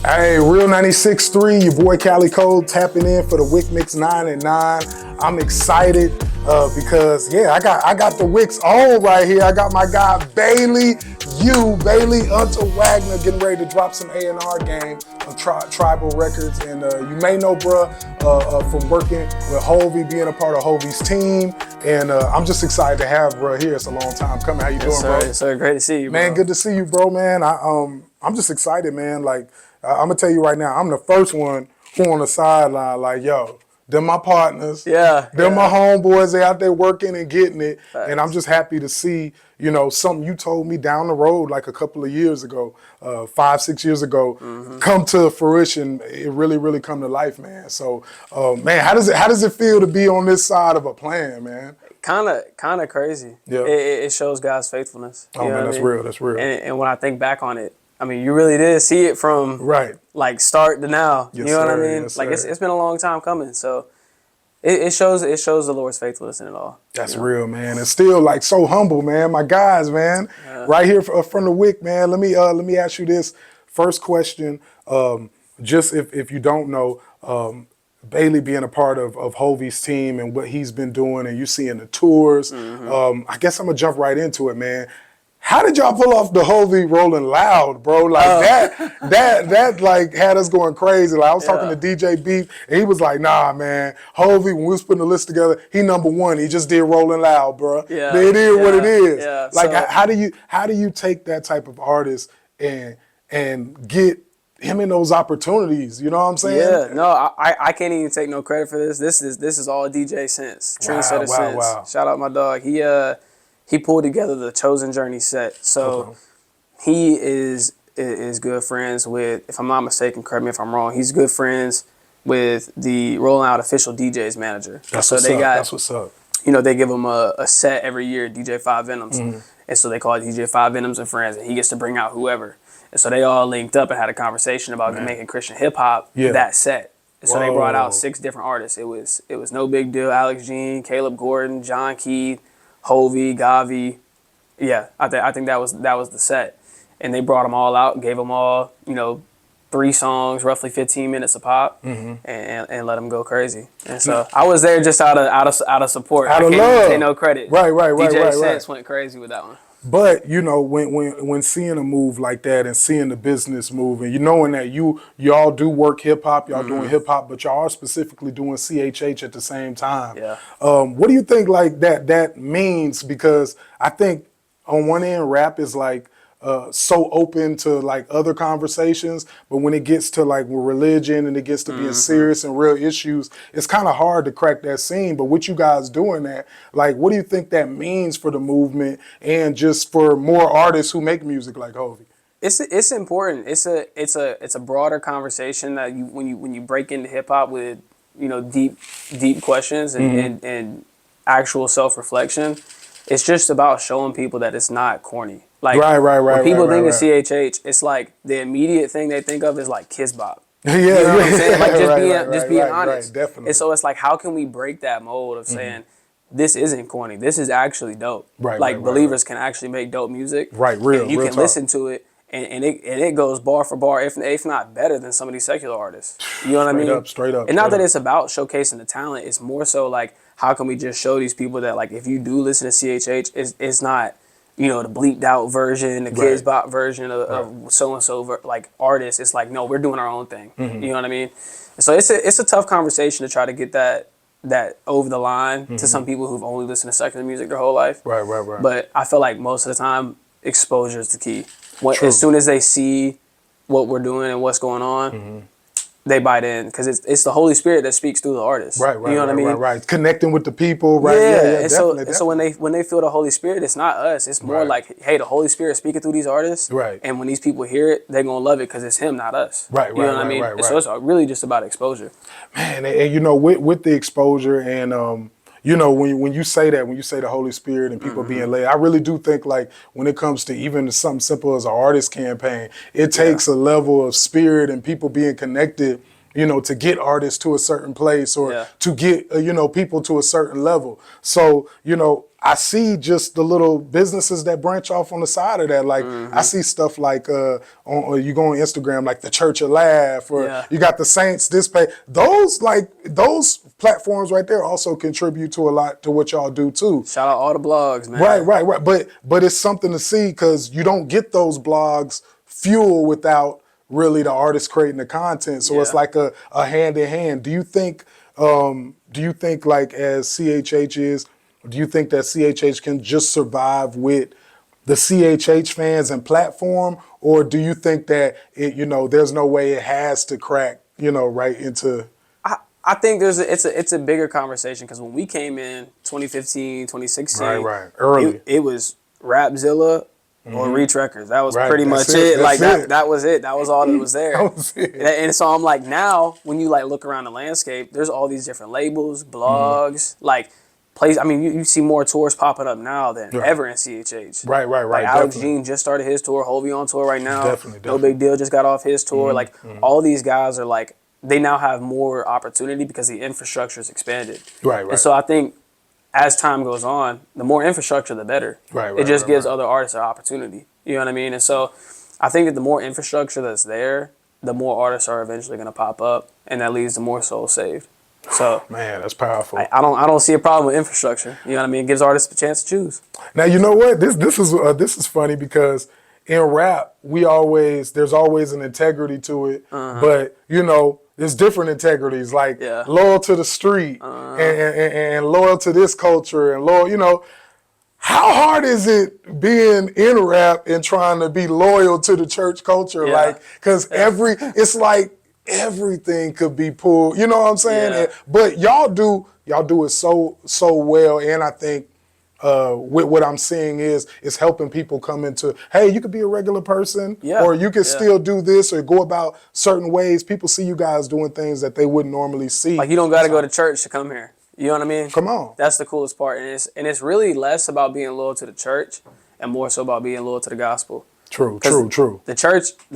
Hey, Real 96.3, your boy Cali Cole tapping in for the Wickmix 9 and 9. I'm excited because I got the Wicks on right here. I got my guy Bailey UNTERWAGNER getting ready to drop some A&R game on Tribl Records, and you may know bruh from working with Hovey, being a part of Hovey's team, and I'm just excited to have bruh here. It's a long time coming. How you doing, bro? Yes, sir. Great to see you, bro. Man, good to see you, bro, man. I'm just excited, man. Like, I'm gonna tell you right now, I'm the first one who on the sideline, like, yo, they're my partners. They're my homeboys. They out there working and getting it. Facts. And I'm just happy to see, something you told me down the road like a couple of years ago, 5-6 years ago, come to fruition. It really, really come to life, man. So, man, how does it feel to be on this side of a plan, man? Kind of crazy. Yeah. It shows God's faithfulness. Oh, man, that's real. That's real. And when I think back on it, I mean, you really did see it from like start to now. Yes, you know sir, what I mean? yes, Like sir. it's been a long time coming. So it shows the Lord's faithfulness in it all. That's real, man. And still like so humble, man. My guys, man. Right here from the Wick, man. Let me ask you this first question. Just if you don't know, Bailey being a part of Hovey's team and what he's been doing, and you seeing the tours. I guess I'm gonna jump right into it, man. How did y'all pull off the Hovey Rolling Loud, bro? Like that like had us going crazy. Like I was talking to DJ Beef, and he was like, "Nah, man, Hovey, when we was putting the list together, he #1. He just did Rolling Loud, bro. Yeah, it is what it is. Yeah. Like, so, how do you take that type of artist and get him in those opportunities? You know what I'm saying? Yeah. No, I can't even take no credit for this. This is all DJ Sense, Trendsetter Sense. Wow. Shout out my dog. He pulled together the Chosen Journey set. So he is good friends with, if I'm not mistaken, correct me if I'm wrong, he's good friends with the Rolling Out official DJ's manager. That's what's up. You know, they give him a set every year, DJ 5 Venoms. And so they call it DJ 5 Venoms and Friends, and he gets to bring out whoever. And so they all linked up and had a conversation about making Christian hip hop that set. And so they brought out 6 different artists. It was No Big Deal, Alex Jean, Caleb Gordon, John Keith, Hovey, Gavi. Yeah, I think that was the set. And they brought them all out, gave them all, 3 songs, roughly 15 minutes a pop, and let them go crazy. And so I was there just out of support. Out of love. I can't take no credit. Right. DJ Sense went crazy with that one. But when seeing a move like that and seeing the business move, and knowing that y'all do work hip hop, y'all doing hip hop, but y'all are specifically doing CHH at the same time. Yeah. What do you think like that means? Because I think on one end, rap is like so open to like other conversations, but when it gets to like religion and it gets to being serious and real issues, it's kind of hard to crack that scene. But with you guys doing that, like, what do you think that means for the movement and just for more artists who make music like Hovey? It's important. It's a broader conversation that when you break into hip hop with deep questions and actual self-reflection. It's just about showing people that it's not corny. Like, when people think of CHH, it's like the immediate thing they think of is like Kiss Bop. You know what I'm saying? Like just being honest. Definitely. And so it's like, how can we break that mold of saying this isn't corny? This is actually dope. Believers can actually make dope music. Real. And you real can talk. listen to it, and it goes bar for bar, if not better than some of these secular artists. You know what I mean? Straight up. And not that it's about showcasing the talent. It's more so like, how can we just show these people that, like, if you do listen to CHH, it's not, the bleeped out version, the Kids Bop version of so-and-so like artists. It's like, no, we're doing our own thing. You know what I mean? And so it's a tough conversation to try to get that over the line to some people who've only listened to secular music their whole life. Right. But I feel like most of the time, exposure is the key. As soon as they see what we're doing and what's going on, they bite in, because it's the Holy Spirit that speaks through the artist. Right. You know what I mean? Right. Connecting with the people. Right. Yeah. And definitely. so when they feel the Holy Spirit, it's not us. It's more like, hey, the Holy Spirit speaking through these artists. Right. And when these people hear it, they're gonna love it because it's Him, not us. Right. You know what I mean? And so it's really just about exposure. Man, and with the exposure and when you say that, when you say the Holy Spirit and people being led, I really do think like when it comes to even something simple as an artist campaign, it takes a level of spirit and people being connected to get artists to a certain place or Yeah. to get, people to a certain level. So, I see just the little businesses that branch off on the side of that. Like I see stuff like you go on Instagram, like the Church of Laugh, or Yeah. you got the Saints this pay. Those platforms right there also contribute to a lot to what y'all do too. Shout out all the blogs, man. Right. But it's something to see because you don't get those blogs fuel without really the artist creating the content. So it's like a hand in hand. Do you think like as CHH is, do you think that CHH can just survive with the CHH fans and platform, or do you think that there's no way it has to crack, right into? I think it's a bigger conversation because when we came in 2015, 2016, early, it was Rapzilla or Reach Records. That was pretty much it. That was it. That was all that was there. That was it. And so I'm like, now when you like look around the landscape, there's all these different labels, blogs, like plays. I mean, you see more tours popping up now than ever in CHH. Right. Like Alex Jean just started his tour. Hovey on tour right now. Definitely. No Big Deal just got off his tour. Like all these guys are like, they now have more opportunity because the infrastructure is expanded. Right. And so I think as time goes on, the more infrastructure, the better. It just gives other artists an opportunity. You know what I mean? And so I think that the more infrastructure that's there, the more artists are eventually going to pop up, and that leads to more souls saved. So man, that's powerful. I don't see a problem with infrastructure. You know what I mean? It gives artists a chance to choose. Now you know what? This is funny because in rap there's always an integrity to it, but there's different integrities, like loyal to the street and loyal to this culture and loyal. How hard is it being in rap and trying to be loyal to the church culture? Like, because it's like everything could be pulled. You know what I'm saying? Yeah. But y'all do it so well, and I think with what I'm seeing is helping people come into, hey, you could be a regular person, or you could still do this or go about certain ways. People see you guys doing things that they wouldn't normally see. Like you don't got to go to church to come here. You know what I mean? Come on. That's the coolest part, and it's really less about being loyal to the church and more so about being loyal to the gospel. True. The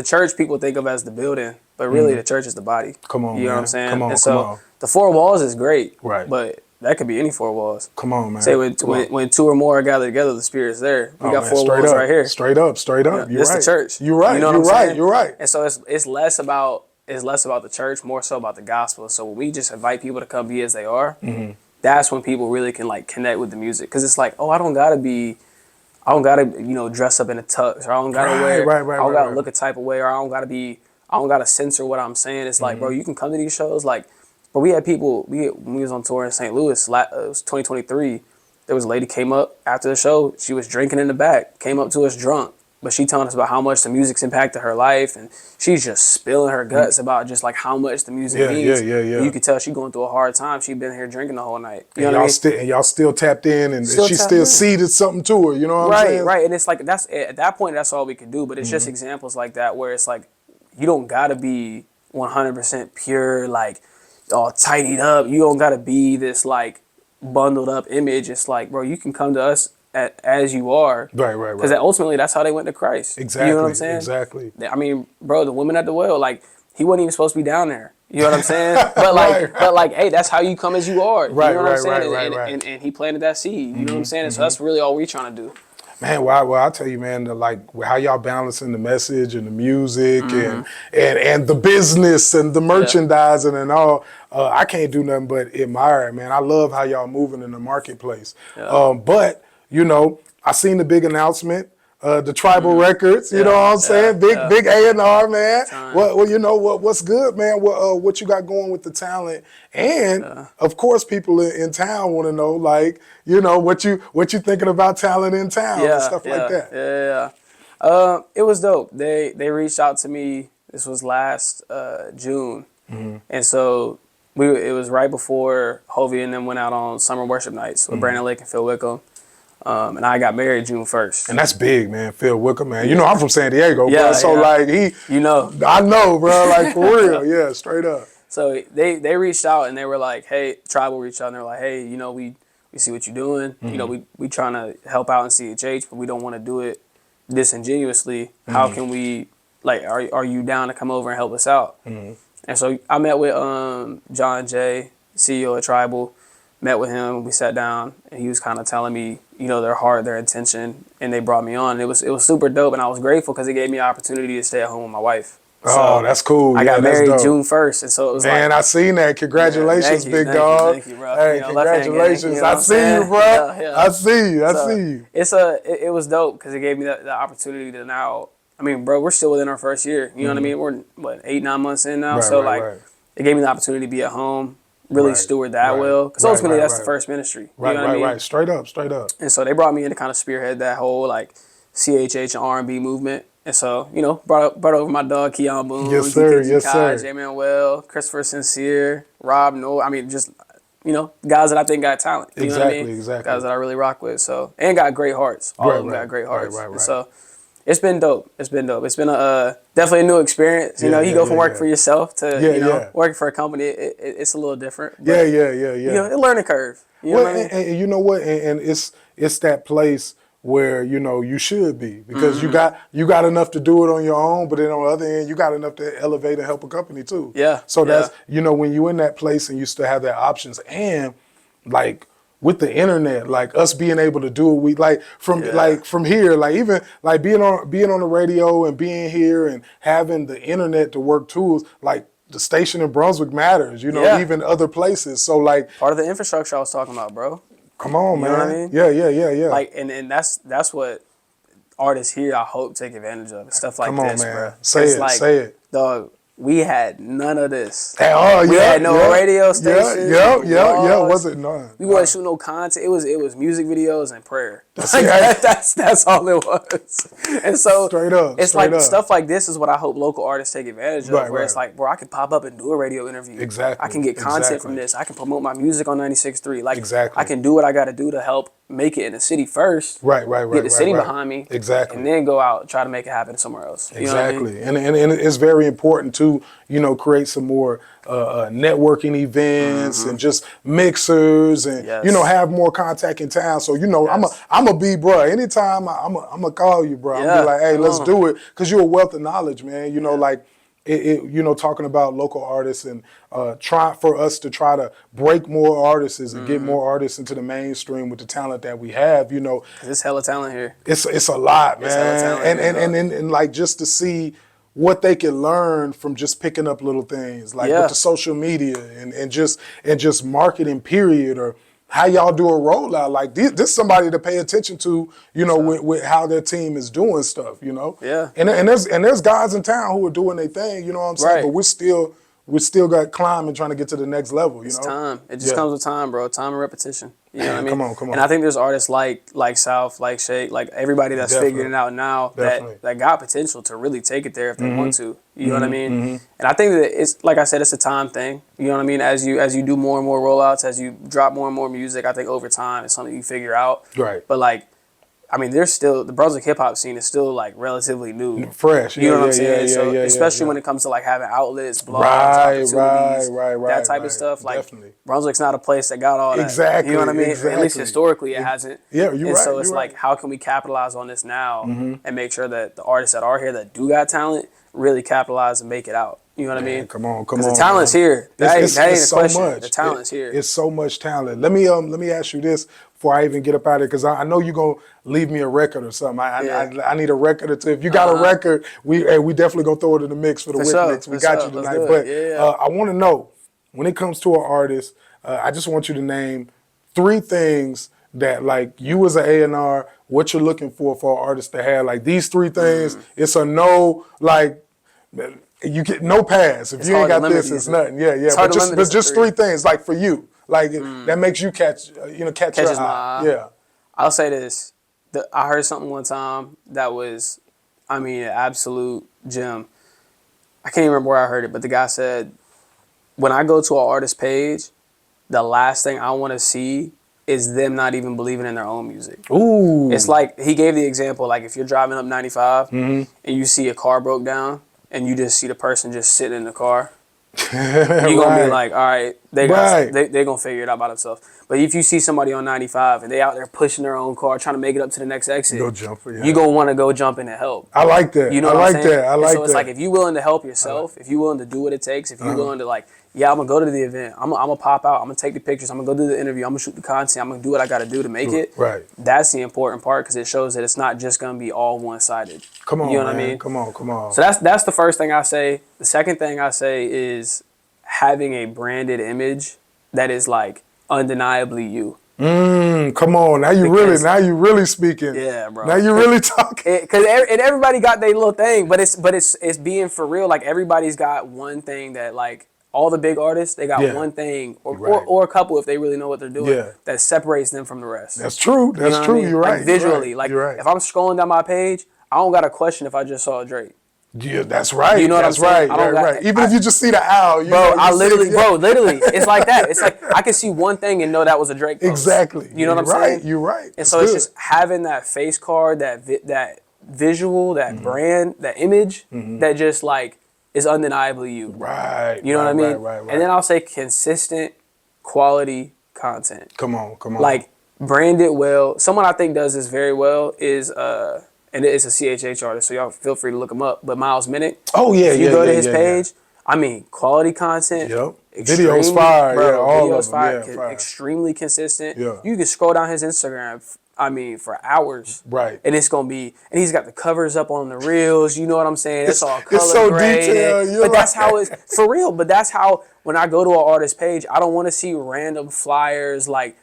church people think of as the building, but really the church is the body. Come on, you know man. what I'm saying? Come on, and so the four walls is great, right? But that could be any four walls. Come on, man. Say when two or more are gathered together, the Spirit's there. We got four walls right here. Straight up. Yeah, You're right. The church. You're right. You know You're right. And so it's less about the church, more so about the gospel. So when we just invite people to come be as they are, that's when people really can like connect with the music. Because it's like, oh, I don't gotta dress up in a tux, or I don't gotta look a type of way, or I don't gotta censor what I'm saying. It's like, bro, you can come to these shows. Like, but we had people, when we was on tour in St. Louis, it was 2023, there was a lady came up after the show, she was drinking in the back, came up to us drunk, but she telling us about how much the music's impacted her life, and she's just spilling her guts about just like how much the music means. Yeah. You could tell she going through a hard time. She been here drinking the whole night. You and know what I mean? And y'all still tapped in, and she still seeded something to her. You know what I'm saying? Right. And it's like at that point that's all we could do. But it's just examples like that where it's like you don't gotta be 100% pure, like all tidied up. You don't gotta be this like bundled up image. It's like, bro, you can come to us as you are. Right. Because ultimately that's how they went to Christ. Exactly. You know what I'm saying? Exactly. I mean, bro, the woman at the well, like he wasn't even supposed to be down there. You know what I'm saying? But like, hey, that's how you come as you are. Right, you know what I'm saying? Right. And he planted that seed. You know what I'm saying? And so that's really all we're trying to do. Man, well, I'll tell you, man, how y'all balancing the message and the music and the business and the merchandising and all, I can't do nothing but admire it, man. I love how y'all moving in the marketplace. Yeah. But, I seen the big announcement, the Tribl Records, you know what I'm saying? Big A&R, man. What's good, man? What you got going with the talent? And of course, people in town want to know, like, what you thinking about talent in town and stuff like that. Yeah. It was dope. They reached out to me. This was last June, and so it was right before Hovey and them went out on summer worship nights with Brandon Lake and Phil Wickham. And I got married June 1st. And that's big, man. Phil Wickham, man. I'm from San Diego, bro. So, like, I know, bro. Like, for real. Yeah, straight up. So, they reached out and they were like, hey, Tribl reached out and they were like, hey, we see what you're doing. We trying to help out in CHH, but we don't want to do it disingenuously. How can we, like, are you down to come over and help us out? And so I met with John Jay, CEO of Tribl. Met with him. We sat down, and he was kind of telling me, you know, their heart, their intention, and they brought me on. And it was super dope, and I was grateful because it gave me an opportunity to stay at home with my wife. Oh, that's cool. I got married June 1st, and so it was man, I seen that. Congratulations, big dog. Thank you, bro. Hey, you know, congratulations. Gang, you know I see you, bro. Yeah. I see you. I see you. It was dope because it gave me the opportunity to now. I mean, bro, we're still within our first year. You know what I mean? We're what 8-9 months in now, so it gave me the opportunity to be at home, really steward that well, because ultimately that's the first ministry. You know what I mean? Straight up. And so they brought me in to kind of spearhead that whole like CHH and R&B movement. And so, you know, brought over my dog Keon Boone, yes sir, J Manuel, Christopher Sincere, Rob Noel. I mean, just, you know, guys that I think got talent. You know what I mean? Exactly. Guys that I really rock with. So, and got great hearts. All of them got great hearts. And so it's been dope. It's been a definitely a new experience. You know, you go from working for yourself to working for a company. It's a little different. But, you know, a learning curve. You know what I mean? And you know what? And it's that place where, you know, you should be, because you got enough to do it on your own, but then on the other end, you got enough to elevate and help a company too. So that's, you know, when you're in that place and you still have that options, and like with the internet, like us being able to do it, we like from here, like even like being on the radio and being here and having the internet to work tools, like the station in Brunswick matters, you know, even other places. So like part of the infrastructure I was talking about, bro. Come on, you man. Know what I mean? Yeah. Like, and that's what artists here I hope take advantage of. Stuff like this, man. bro. Say it. Dog, we had none of this. At all, we had no radio stations. Wasn't none. We wasn't shooting no content. It was music videos and prayer. That's all it was. And so it's like stuff like this is what I hope local artists take advantage of. Where it's like, bro, I can pop up and do a radio interview. Exactly. I can get content from this. I can promote my music on 96.3. Like, exactly. I can do what I got to do to help make it in the city first. Right. Get the city behind me. Exactly. And then go out and try to make it happen somewhere else. You know what I mean? And it's very important to, you know, create some more networking events and just mixers and, you know, have more contact in town. So, you know, I'm a be, bro. Anytime I'm a call you, bro. I'm be like, hey, let's do it. Because you're a wealth of knowledge, man. You know, like, you know, talking about local artists and try to break more artists and get more artists into the mainstream with the talent that we have, you know. There's hella talent here. It's a lot, man. And like just to see what they can learn from just picking up little things, like with the social media and just marketing, period, or how y'all do a rollout. Like this is somebody to pay attention to, you know, with how their team is doing stuff, you know. And there's guys in town who are doing their thing, you know what I'm saying? But we still got climbing, trying to get to the next level, you know? It's time. It just comes with time, bro. Time and repetition. You know what I mean? Come on. And I think there's artists like South, like Shake, like everybody that's figuring it out now that got potential to really take it there if they want to. You know what I mean? And I think that it's, like I said, it's a time thing. You know what I mean? As you do more and more rollouts, as you drop more and more music, I think over time it's something you figure out. Right. But like, I mean, there's still, the Brunswick hip hop scene is still like relatively new. Fresh. You know what I'm saying? So especially when it comes to like having outlets, blogs, opportunities, that type of stuff. Like Brunswick's not a place that got all that. Exactly. You know what I mean? At least historically it hasn't. Yeah, you're and right. So it's like, how can we capitalize on this now and make sure that the artists that are here that do got talent really capitalize and make it out? You know what I mean? Come on. Because the talent's here. That ain't a so question. much. The talent's here. It's so much talent. Let me ask you this before I even get up out of here, because I know you're gonna leave me a record or something. I need a record or two. If you got a record, we definitely gonna throw it in the mix for the Wickmix. We got you tonight. But I want to know, when it comes to an artist, I just want you to name 3 things that, like, you as an A&R, what you're looking for an artist to have. Like, these 3 things, it's a no, like, you get no pass. If you ain't got this, it's nothing. But just 3 things, like, for you, like that makes you catch your eye. Yeah. I'll say this. I heard something one time that was, I mean, an absolute gem. I can't even remember where I heard it, but the guy said, when I go to an artist page, the last thing I want to see is them not even believing in their own music. Ooh. It's like, he gave the example, like if you're driving up 95 and you see a car broke down and you just see the person just sitting in the car, you're going to be like, all right, they're going to figure it out by themselves. But if you see somebody on 95 and they out there pushing their own car, trying to make it up to the next exit, Go jump. Yeah. you gonna want to go jump in and help. I like that. You know I what like I'm saying? that. I like so it's that. like if you're willing to help yourself, if you're willing to do what it takes, if you're willing to like, yeah, I'm gonna go to the event, I'm gonna pop out, I'm gonna take the pictures, I'm gonna go do the interview, I'm gonna shoot the content, I'm gonna do what I gotta do to make it. Right. That's the important part because it shows that it's not just gonna be all one-sided. Come on, you know man. what I mean? Come on. So that's the first thing I say. The second thing I say is having a branded image that is like undeniably you. Come on. Now you really speaking. Yeah, bro. Now you really talking. Because everybody got their little thing, but it's being for real. Like everybody's got one thing that like all the big artists, they got one thing or a couple if they really know what they're doing that separates them from the rest. That's true. That's true. I mean? You're right. Like visually, you're right. If I'm scrolling down my page, I don't got a question if I just saw Drake. Yeah, that's right. You know what that's I'm saying? Right. Even if you just see the owl, literally, it's like that. It's like I can see one thing and know that was a Drake post. Exactly. You know what I'm saying? You're right. And so it's just having that face card, that visual, that brand, that image that just like is undeniably you. Right. You know what I mean? Right. And then I'll say consistent quality content. Come on. Like brand it well. Someone I think does this very well is and it's a CHH artist, so y'all feel free to look him up. But Miles Minnick. Oh yeah, if you go to his page, I mean, quality content. Yep. Videos fire, bro, all videos of them. fire, Yeah, fire. Extremely consistent. Yeah. You can scroll down his Instagram. I mean, for hours. Right. And it's gonna be, and he's got the covers up on the reels. You know what I'm saying? It's all color so graded. detailed. But that's how it's for real. But that's how when I go to an artist page, I don't want to see random flyers like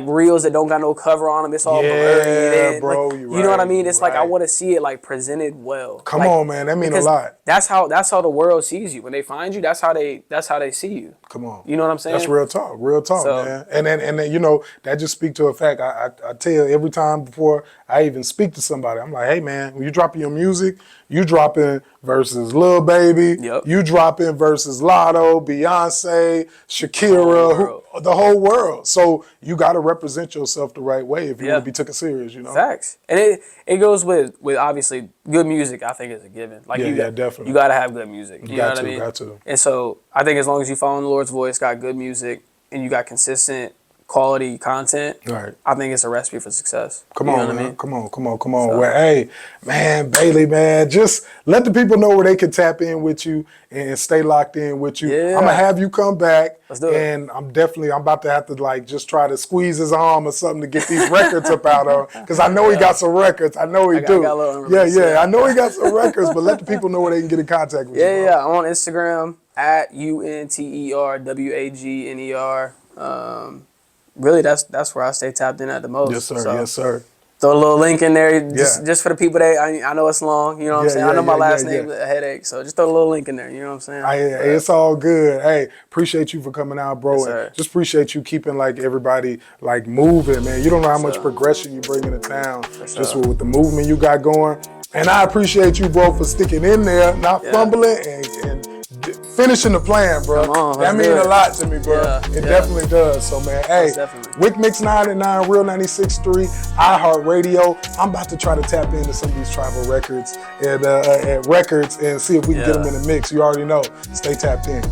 reels that don't got no cover on them. It's all blurry. Bro, you know what I mean? It's like I want to see it like presented well. Come on, man. That means a lot. That's how the world sees you. When they find you, that's how they see you. Come on. You know what I'm saying? That's real talk, man. And then you know, that just speak to a fact. I tell you every time before I even speak to somebody, I'm like, hey man, when you dropping your music, you dropping versus Lil Baby, you dropping versus Lotto, Beyonce, Shakira, the whole world. So you got to represent yourself the right way if you want to be taken serious, you know. Facts. And it goes with obviously good music. I think is a given. Like definitely. You got to have good music. You know what I mean? Got to. And so I think as long as you follow the Lord's voice, got good music, and you got consistent quality content, right? I think it's a recipe for success. Come on, So, well, hey, man, Bailey, man, just let the people know where they can tap in with you and stay locked in with you. Yeah. I'm gonna have you come back. Let's do it. And I'm about to have to like just try to squeeze his arm or something to get these records up out of, because I know he got some records. I know he do. I know he got some records, but let the people know where they can get in contact with you. Yeah, I'm on Instagram at UNTERWAGNER. Really, that's where I stay tapped in at the most. Yes, sir. So, yes, sir. Throw a little link in there just for the people that I know it's long. You know what I'm saying? I know my last name is a headache, so just throw a little link in there. You know what I'm saying? It's all good. Hey, appreciate you for coming out, bro. Yes, and just appreciate you keeping like everybody like moving, man. You don't know how much progression you bring into town just with the movement you got going. And I appreciate you, bro, for sticking in there, not fumbling and finishing the plan, bro. That means a lot to me, bro. It definitely does. So, man, hey, Wickmix 9 at 9, Real 96.3, iHeartRadio. I'm about to try to tap into some of these Tribl records and see if we can get them in the mix. You already know. Stay tapped in.